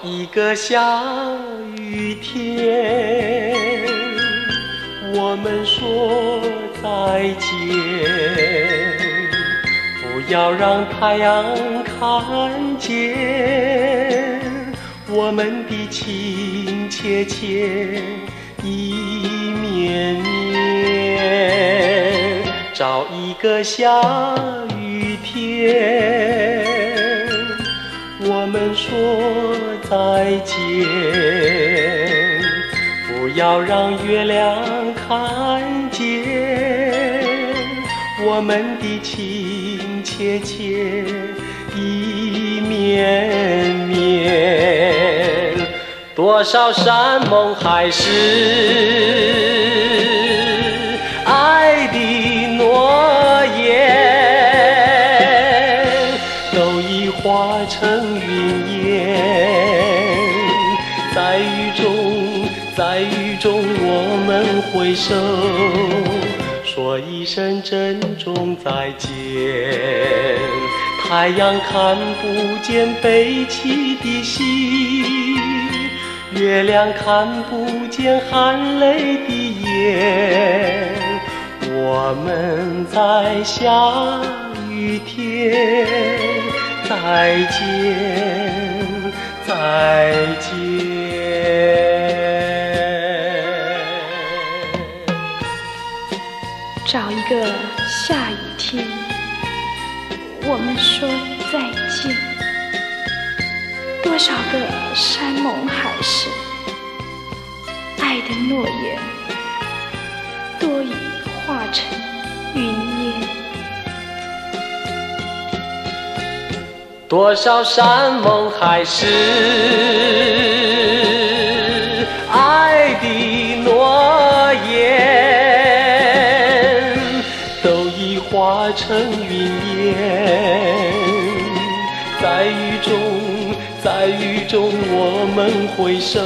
一个下雨天，我们说再见，不要让太阳看见我们的情切切意绵绵。找一个下雨天，我们说再见，不要让月亮看见我们的情切切意绵绵。多少山盟海誓，爱的诺言，都已化成云烟。在雨中我们挥手，说一声珍重再见。太阳看不见背起的心，月亮看不见含泪的眼。我们在下雨天再见，再见。找一个下雨天，我们说再见。多少个山盟海誓，爱的诺言，多已化成云烟。多少山盟海誓，爱的诺言，都已化成云烟。在雨中我们挥手，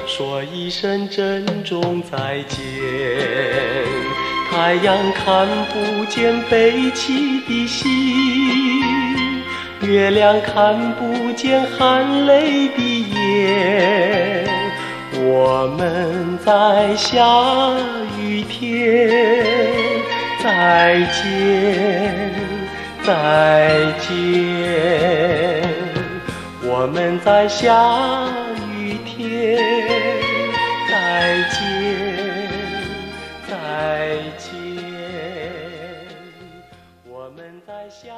说一声珍重再见。太阳看不见背起的心，月亮看不见含泪的眼。我们在下雨天再见，再见。我们在下雨天再见，再见。我们在下